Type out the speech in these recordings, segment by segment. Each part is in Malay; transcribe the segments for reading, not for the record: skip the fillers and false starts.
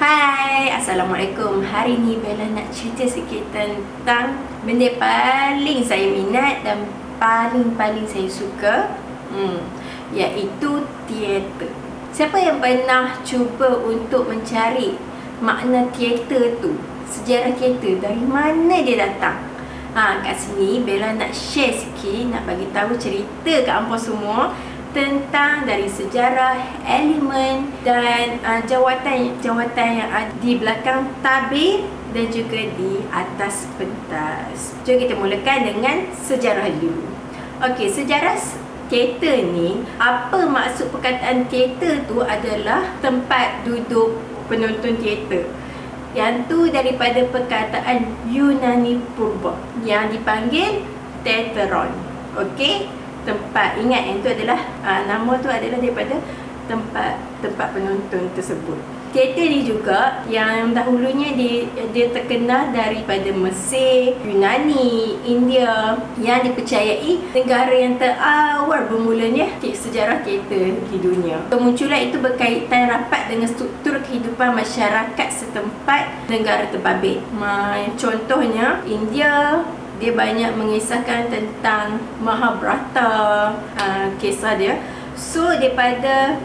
Hai, Assalamualaikum. Hari ni Bella nak cerita sikit tentang benda paling saya minat dan paling saya suka, iaitu teater. Siapa yang pernah cuba untuk mencari makna teater tu, sejarah teater, dari mana dia datang? Kat sini Bella nak share sikit, nak bagi tahu cerita kat hangpa semua tentang dari sejarah, elemen dan jawatan yang ada di belakang tabir dan juga di atas pentas. Jom kita mulakan dengan sejarah dulu. Okey, sejarah teater ni, apa maksud perkataan teater tu adalah tempat duduk penonton teater. Yang tu daripada perkataan Yunani purba yang dipanggil teateron. Okey, tempat, ingat yang tu adalah nama tu adalah daripada tempat penonton tersebut. Teater ni juga yang dahulunya dia terkenal daripada Mesir, Yunani, India, yang dipercayai negara yang terawal bermulanya sejarah teater di dunia. Kemunculan itu berkaitan rapat dengan struktur kehidupan masyarakat setempat negara terbabit. Contohnya India, dia banyak mengisahkan tentang Mahabharata, kisah dia. So daripada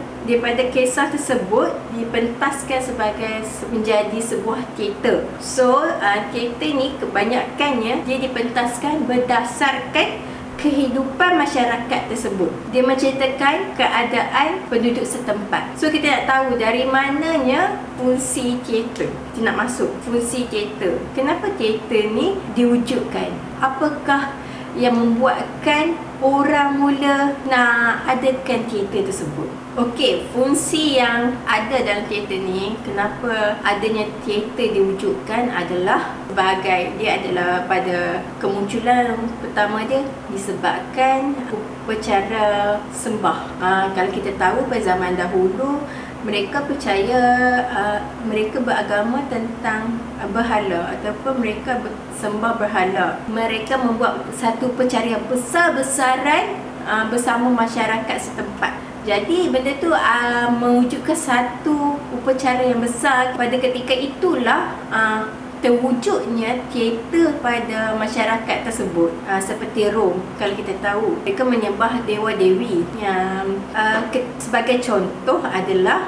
kisah tersebut dipentaskan sebagai menjadi sebuah teater. So teater ni kebanyakannya dia dipentaskan berdasarkan kehidupan masyarakat tersebut. Dia menceritakan keadaan penduduk setempat. So kita nak tahu dari mananya fungsi teater. Kita nak masuk fungsi teater. Kenapa teater ni diwujudkan? Apakah yang membuatkan orang mula nak adakan teater tersebut? Okey, fungsi yang ada dalam teater ni, kenapa adanya teater diwujudkan adalah sebagai, dia adalah pada kemunculan pertama dia disebabkan upacara sembah. Kalau kita tahu pada zaman dahulu, mereka percaya, mereka beragama tentang berhala ataupun mereka sembah berhala. Mereka membuat satu pencarian besar-besaran bersama masyarakat setempat. Jadi benda tu mewujudkan satu upacara yang besar. Pada ketika itulah terwujudnya teater pada masyarakat tersebut. Seperti Rom, kalau kita tahu, mereka menyembah dewa-dewi. Yang sebagai contoh adalah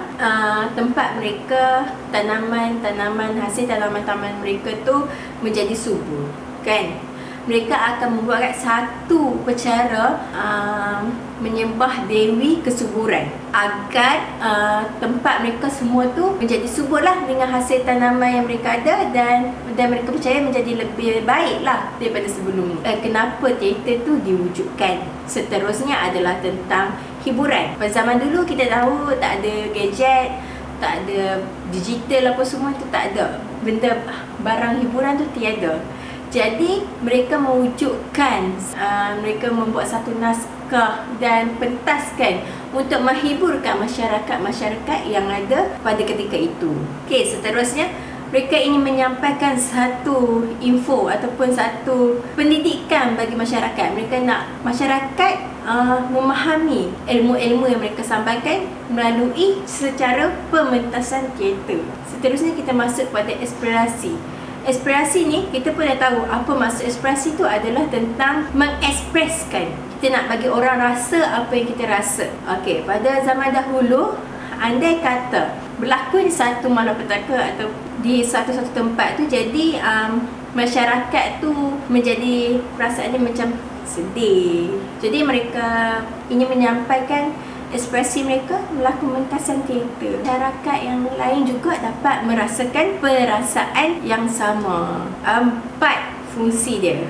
tempat mereka, tanaman-tanaman, hasil tanaman-tanaman mereka tu menjadi subur, kan? Mereka akan membuat satu upacara menyembah dewi kesuburan, agar tempat mereka semua tu menjadi subur lah dengan hasil tanaman yang mereka ada, dan mereka percaya menjadi lebih baik lah daripada sebelum ni. Kenapa teater tu diwujudkan? Seterusnya adalah tentang hiburan. Pada zaman dulu kita tahu tak ada gadget, tak ada digital apa semua tu, tak ada. Benda barang hiburan tu tiada. Jadi mereka mewujudkan, mereka membuat satu naskah dan pentaskan untuk menghiburkan masyarakat yang ada pada ketika itu. Okey, seterusnya mereka ingin menyampaikan satu info ataupun satu pendidikan bagi masyarakat. Mereka nak masyarakat memahami ilmu-ilmu yang mereka sampaikan melalui secara pementasan teater. Seterusnya kita masuk pada ekspresi. Ekspresi ni, kita pun dah tahu apa maksud ekspresi tu adalah tentang mengekspreskan. Kita nak bagi orang rasa apa yang kita rasa. Okey, pada zaman dahulu, andai kata berlakon satu malapetaka atau di satu-satu tempat tu, jadi masyarakat tu menjadi perasaannya macam sedih. Jadi mereka ingin menyampaikan ekspresi mereka melalui pementasan teater. Masyarakat yang lain juga dapat merasakan perasaan yang sama. 4 fungsi dia: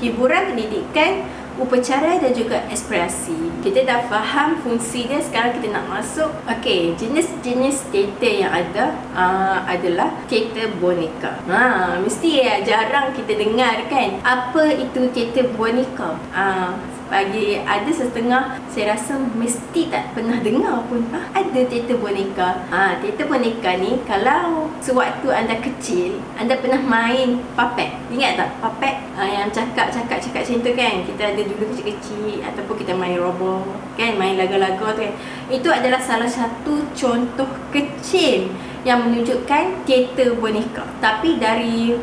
hiburan, pendidikan, upacara dan juga ekspresi. Kita dah faham fungsi dia, sekarang kita nak masuk. Okey, jenis-jenis teater yang ada adalah teater boneka. Mesti jarang kita dengar, kan? Apa itu teater boneka? Bagi ada setengah, saya rasa mesti tak pernah dengar pun. Ada teater boneka. Teater boneka ni, kalau sewaktu anda kecil, anda pernah main puppet. Ingat tak puppet? Yang cakap macam tu, kan? Kita ada dulu kecil-kecil, ataupun kita main robot, kan? Main lagu-lagu tu, kan? Itu adalah salah satu contoh kecil yang menunjukkan teater boneka. Tapi dari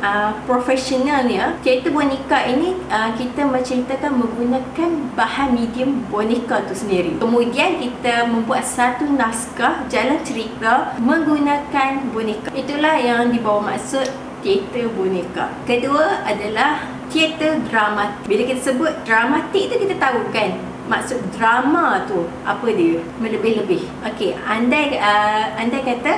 profesionalnya, teater boneka ini kita menceritakan menggunakan bahan medium boneka tu sendiri. Kemudian kita membuat satu naskah jalan cerita menggunakan boneka. Itulah yang dibawa maksud teater boneka. Kedua adalah teater dramatik. Bila kita sebut dramatik tu, kita tahu kan maksud drama tu apa dia, melebih-lebih. Okey, andai kata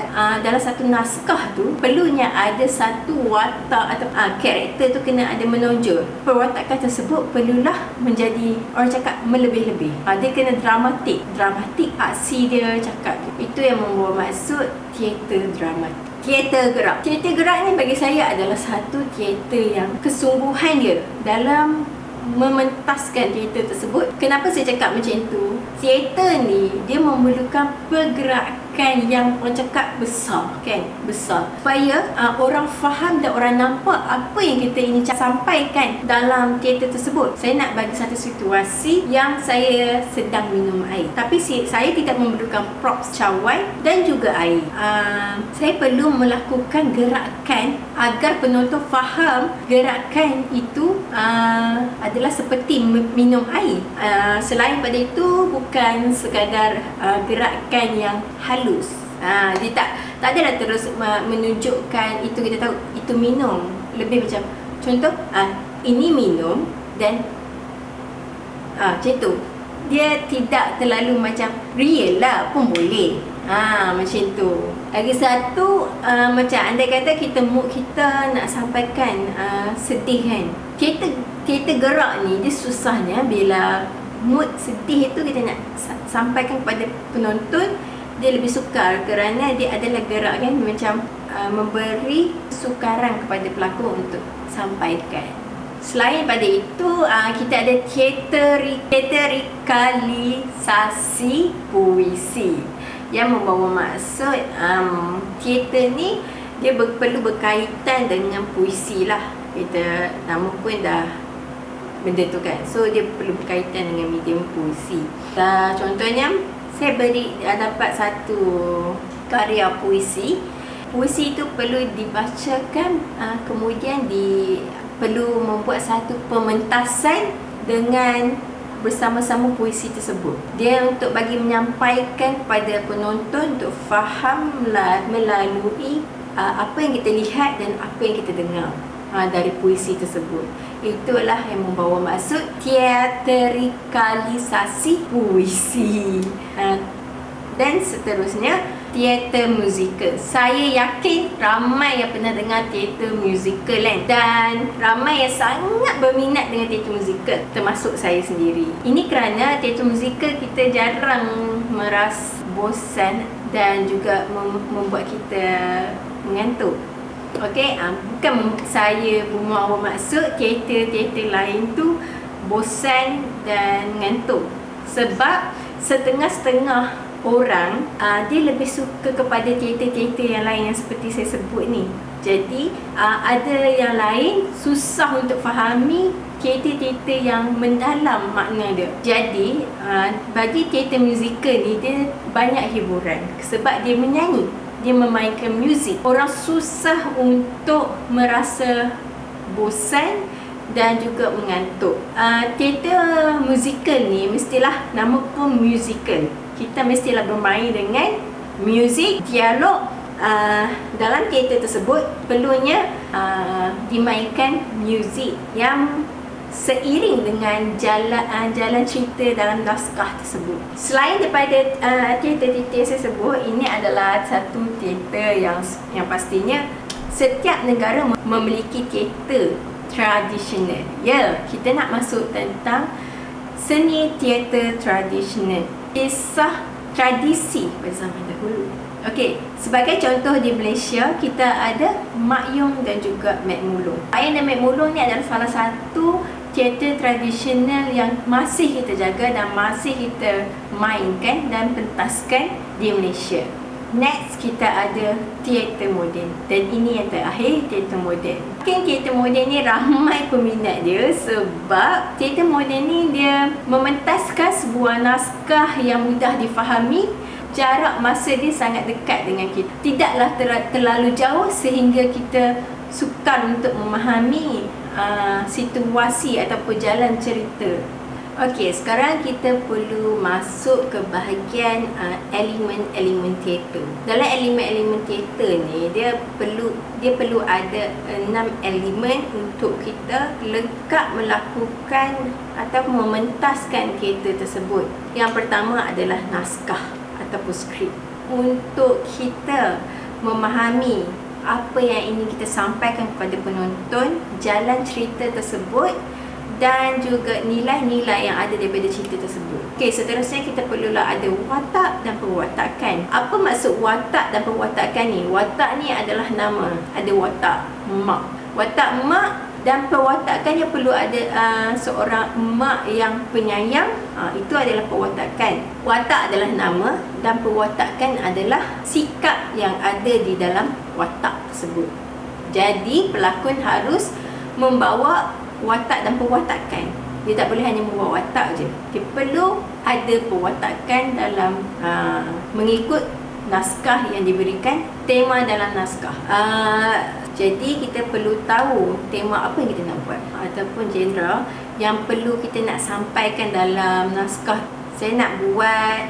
dalam satu naskah tu perlunya ada satu watak atau karakter tu kena ada menonjol. Perwatakan tersebut perlulah menjadi, orang cakap, melebih-lebih. Dia kena dramatik aksi dia cakap. Itu yang membawa maksud teater dramatik. Teater gerak. Teater gerak ni bagi saya adalah satu teater yang kesungguhan dia dalam mementaskan teater tersebut. Kenapa saya cakap macam tu? Teater ni dia memerlukan pergerakan yang orang cakap besar, kan? Besar. Supaya orang faham dan orang nampak apa yang kita ingin sampaikan dalam teater tersebut. Saya nak bagi satu situasi yang saya sedang minum air, tapi saya tidak memerlukan props cawan dan juga air. Saya perlu melakukan gerakan agar penonton faham gerakan itu adalah seperti minum air. Selain pada itu, bukan sekadar gerakan yang halus. Dia tak adalah terus menunjukkan itu, kita tahu itu minum. Lebih macam contoh, ini minum dan macam tu. Dia tidak terlalu macam real lah pun boleh. Macam tu. Lagi satu, macam andai kata mood kita nak sampaikan sedih kan. Teater gerak ni dia susahnya bila mood sedih itu kita nak sampaikan kepada penonton, dia lebih sukar kerana dia adalah gerak kan, macam memberi sukaran kepada pelakon untuk sampaikan. Selain pada itu, kita ada teatrikalisasi puisi yang membawa maksud teater ni dia perlu berkaitan dengan puisi lah. Kita nama pun dah benda tu kan, so dia perlu berkaitan dengan medium puisi. Contohnya saya dapat satu karya puisi. Puisi itu perlu dibacakan, kemudian perlu membuat satu pementasan dengan bersama-sama puisi tersebut. Dia untuk bagi menyampaikan kepada penonton untuk faham melalui apa yang kita lihat dan apa yang kita dengar dari puisi tersebut. Itulah yang membawa maksud teatrikalisasi puisi. Dan seterusnya, teater musikal. Saya yakin ramai yang pernah dengar teater musikal kan? Dan ramai yang sangat berminat dengan teater musikal, termasuk saya sendiri. Ini kerana teater musikal kita jarang merasa bosan dan juga membuat kita mengantuk. Okey, bukan saya bermaksud teater-teater lain tu bosan dan mengantuk. Sebab setengah-setengah orang dia lebih suka kepada teater-teater yang lain yang seperti saya sebut ni. Jadi ada yang lain susah untuk fahami teater-teater yang mendalam makna dia. Jadi bagi teater musikal ni dia banyak hiburan sebab dia menyanyi, dia memainkan muzik. Orang susah untuk merasa bosan dan juga mengantuk. Teater musikal ni mestilah nama pun musical. Kita mestilah bermain dengan muzik, dialog. Dalam teater tersebut perlunya dimainkan muzik yang seiring dengan jalan cerita dalam naskah tersebut. Selain daripada teater-teater saya sebut, ini adalah satu teater yang pastinya setiap negara memiliki teater tradisional. Ya, kita nak masuk tentang seni teater tradisional, kisah tradisi pada zaman dahulu. Okey, sebagai contoh di Malaysia, kita ada Mak Yong dan juga Mat Mulung. Mak Yong dan Mat Mulung ni adalah salah satu teater tradisional yang masih kita jaga dan masih kita mainkan dan pentaskan di Malaysia. Next, kita ada teater moden. Dan ini yang terakhir, teater moden. Mungkin teater moden ni ramai peminat dia sebab teater moden ni dia mementaskan sebuah naskah yang mudah difahami jarak masa dia sangat dekat dengan kita. Tidaklah terlalu jauh sehingga kita sukar untuk memahami situasi ataupun jalan cerita. Okey, sekarang kita perlu masuk ke bahagian elemen-elemen teater. Dalam elemen-elemen teater ni, dia perlu ada 6 elemen untuk kita lengkap melakukan atau mementaskan teater tersebut. Yang pertama adalah naskah ataupun skrip. Untuk kita memahami apa yang ingin kita sampaikan kepada penonton, jalan cerita tersebut dan juga nilai-nilai yang ada daripada cerita tersebut. Okey, seterusnya kita perlulah ada watak dan perwatakan. Apa maksud watak dan perwatakan ni? Watak ni adalah nama. Ada watak mak. Watak mak dan perwatakan yang perlu ada seorang mak yang penyayang. Itu adalah perwatakan. Watak adalah nama dan perwatakan adalah sikap yang ada di dalam watak tersebut. Jadi pelakon harus membawa watak dan perwatakan. Dia tak boleh hanya membawa watak je. Dia perlu ada perwatakan dalam mengikut naskah yang diberikan, tema dalam naskah. Jadi kita perlu tahu tema apa yang kita nak buat ataupun genre yang perlu kita nak sampaikan dalam naskah. Saya nak buat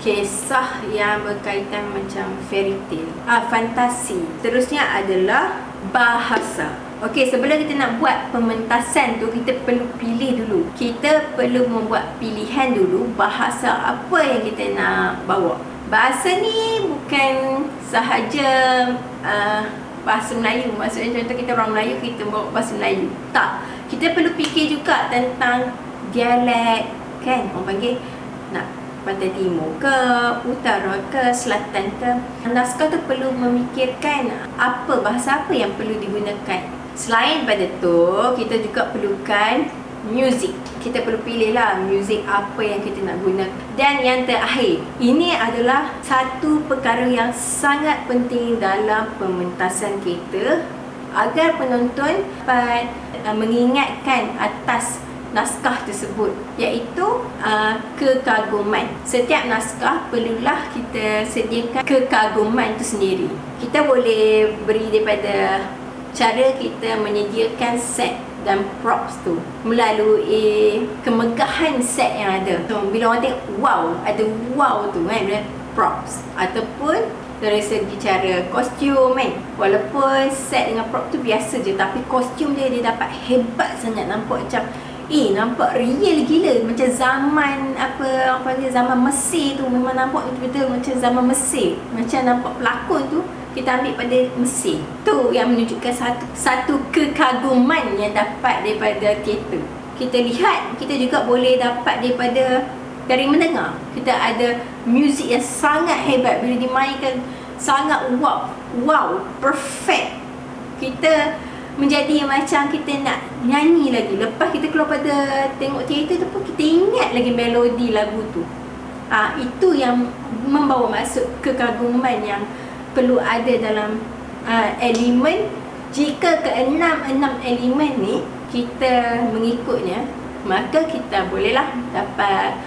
kisah yang berkaitan macam fairy tale, fantasi. Terusnya adalah bahasa. Okey, sebelum kita nak buat pementasan tu, kita perlu pilih dulu. Kita perlu membuat pilihan dulu bahasa apa yang kita nak bawa. Bahasa ni bukan sahaja bahasa Melayu. Maksudnya contoh kita orang Melayu, kita bawa bahasa Melayu. Tak. Kita perlu fikir juga tentang dialek, kan? Orang panggil nak pantai timur ke, utara ke, selatan ke. Naskah tu perlu memikirkan bahasa apa yang perlu digunakan. Selain pada tu, kita juga perlukan muzik. Kita perlu pilihlah muzik apa yang kita nak guna. Dan yang terakhir, ini adalah satu perkara yang sangat penting dalam pementasan kita agar penonton dapat mengingatkan atas naskah tersebut, iaitu kekaguman. Setiap naskah perlulah kita sediakan kekaguman itu sendiri. Kita boleh beri daripada cara kita menyediakan set dan props tu melalui kemegahan set yang ada. So, bila orang tengok wow, ada wow tu kan, bila props, ataupun dari segi cara kostum kan, walaupun set dengan prop tu biasa je, tapi kostum dia dapat hebat sangat. Nampak macam nampak real gila, macam zaman orang panggil zaman Mesir tu. Memang nampak betul-betul macam zaman Mesir. Macam nampak pelakon tu kita ambil pada Mesir. Tu yang menunjukkan satu kekaguman yang dapat daripada teater. Kita lihat, kita juga boleh dapat dari mendengar. Kita ada muzik yang sangat hebat bila dimainkan, sangat wow, perfect. Kita menjadi macam kita nak nyanyi lagi. Lepas kita keluar pada tengok teater tu pun, kita ingat lagi melodi lagu tu. Itu yang membawa masuk kekaguman yang perlu ada dalam elemen. Jika keenam elemen ni kita mengikutnya, maka kita bolehlah dapat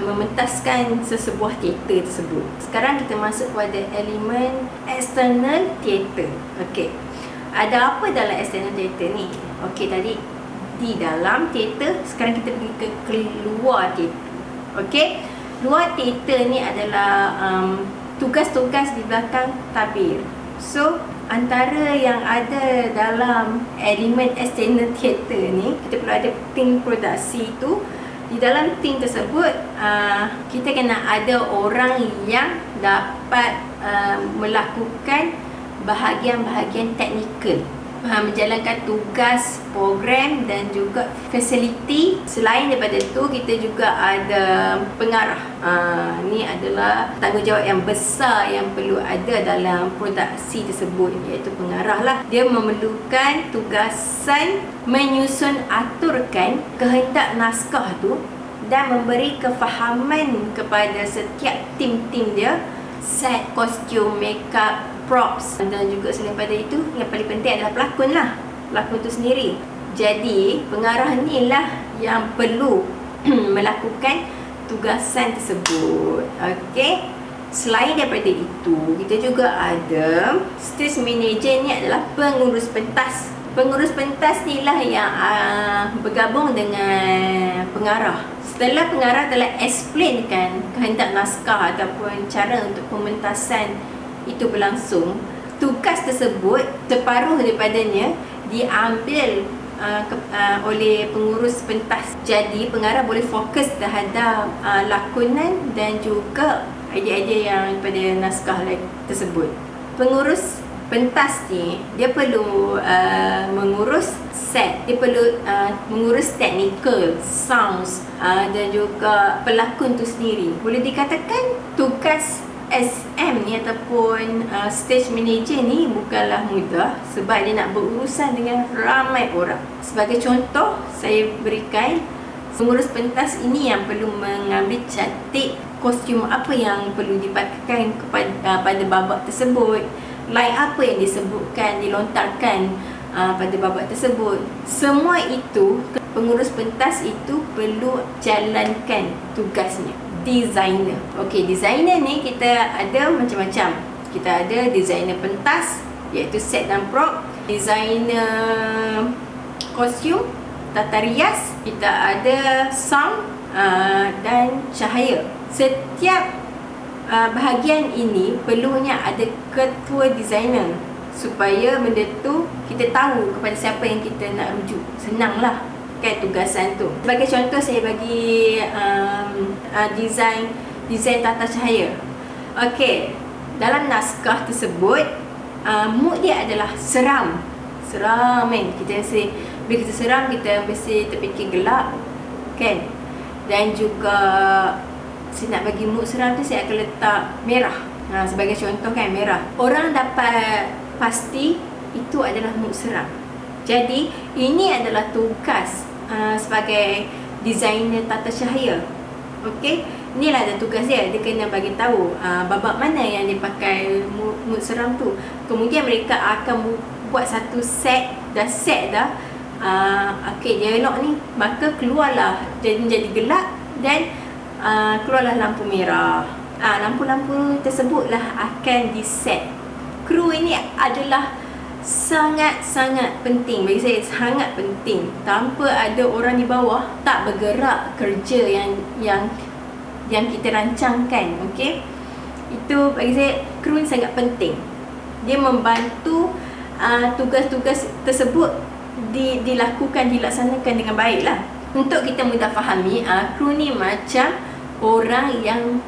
mementaskan sesebuah teater tersebut. Sekarang kita masuk kepada elemen external teater. Okey, ada apa dalam external teater ni? Okey, tadi di dalam teater, sekarang kita pergi ke luar teater. Okey, luar teater ni adalah tugas-tugas di belakang tabir. So, antara yang ada dalam elemen external theater ni, kita perlu ada tim produksi tu. Di dalam tim tersebut, kita kena ada orang yang dapat melakukan bahagian-bahagian teknikal, menjalankan tugas, program dan juga fasiliti. Selain daripada tu, kita juga ada pengarah. Ni adalah tanggungjawab yang besar yang perlu ada dalam produksi tersebut, iaitu pengarah lah. Dia memerlukan tugasan menyusun aturkan kehendak naskah tu dan memberi kefahaman kepada setiap tim-tim dia, set, kostum, makeup, props. Dan juga selain pada itu, yang paling penting adalah pelakon lah, pelakon tu sendiri. Jadi pengarah ni lah yang perlu melakukan tugasan tersebut. Okey, Selain daripada itu, kita juga ada stage manager ni adalah pengurus pentas. Pengurus pentas ni lah yang bergabung dengan pengarah. Setelah pengarah telah explainkan kehendak naskah ataupun cara untuk pementasan itu berlangsung, tugas tersebut separuh daripadanya diambil oleh pengurus pentas. Jadi pengarah boleh fokus terhadap lakonan dan juga idea-idea yang daripada naskah tersebut. Pengurus pentas ni dia perlu mengurus set, dia perlu mengurus technical, sounds dan juga pelakon tu sendiri. Boleh dikatakan tugas SM ni ataupun stage manager ni bukanlah mudah sebab dia nak berurusan dengan ramai orang. Sebagai contoh, saya berikan pengurus pentas ini yang perlu mengambil cantik kostum apa yang perlu dipakaikan pada babak tersebut, line apa yang disebutkan, dilontarkan pada babak tersebut. Semua itu pengurus pentas itu perlu jalankan tugasnya. Designer. Okey, designer ni kita ada macam-macam. Kita ada designer pentas iaitu set dan prop, designer kostum, tata rias, kita ada sound dan cahaya. Setiap bahagian ini perlunya ada ketua designer supaya benda tu kita tahu kepada siapa yang kita nak rujuk. Senanglah kan tugasan tu. Sebagai contoh, saya bagi design tata cahaya. Okey, dalam naskah tersebut mood dia adalah seram. Seram kan. Bila kita seram, kita mesti terfikir gelap kan. Dan juga saya nak bagi mood seram tu, saya akan letak merah. Sebagai contoh kan, merah. Orang dapat pasti itu adalah mood seram. Jadi ini adalah tugas sebagai designer tata cahaya. Okey, inilah ada tugas dia. Dia kena bagi tahu babak mana yang dipakai mood seram tu. Kemudian mereka akan buat satu set dah. Okey, dialog ni, maka keluarlah jadi gelap dan keluarlah lampu merah. Lampu-lampu tersebutlah akan diset. Kru ini adalah sangat-sangat penting. Bagi saya sangat penting. Tanpa ada orang di bawah, tak bergerak kerja yang kita rancangkan. Okey, itu bagi saya kru ni sangat penting. Dia membantu tugas-tugas tersebut dilaksanakan dengan baiklah. Untuk kita mudah fahami, kru ni macam orang yang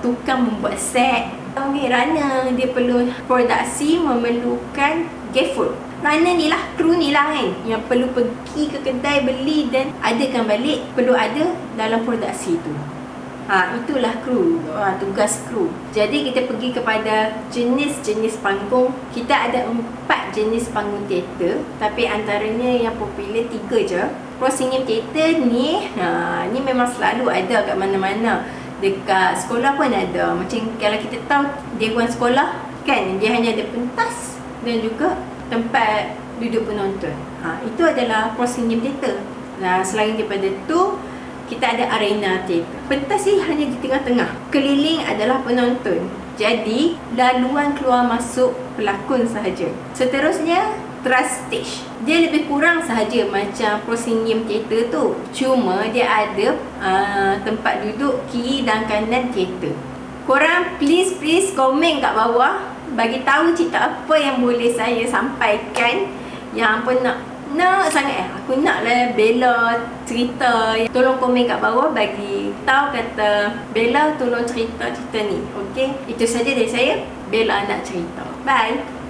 tukang membuat set. Runner dia perlu produksi, memerlukan gaffer. Runner ni lah, kru ni lah kan, yang perlu pergi ke kedai beli dan adakan balik, perlu ada dalam produksi tu. Itulah kru, tugas kru. Jadi kita pergi kepada jenis-jenis panggung. Kita ada 4 jenis panggung teater, tapi antaranya yang popular 3 je. Proscenium teater ni, ni memang selalu ada kat mana-mana. Dekat sekolah pun ada. Macam kalau kita tahu dewan sekolah kan, dia hanya ada pentas dan juga tempat duduk penonton. Itu adalah proscenium teater. Selain daripada tu, kita ada arena teater. Pentas ni hanya di tengah-tengah. Keliling adalah penonton. Jadi laluan keluar masuk pelakon sahaja. Seterusnya, trust stage. Dia lebih kurang sahaja macam proscenium teater tu. Cuma dia ada tempat duduk kiri dan kanan teater. Korang please komen kat bawah, bagi tahu cerita apa yang boleh saya sampaikan. Yang apa nak sangat aku naklah Bella cerita. Tolong komen kat bawah, bagi tahu kata Bella tolong cerita ni. Okey, itu saja dari saya. Bella nak cerita. Bye.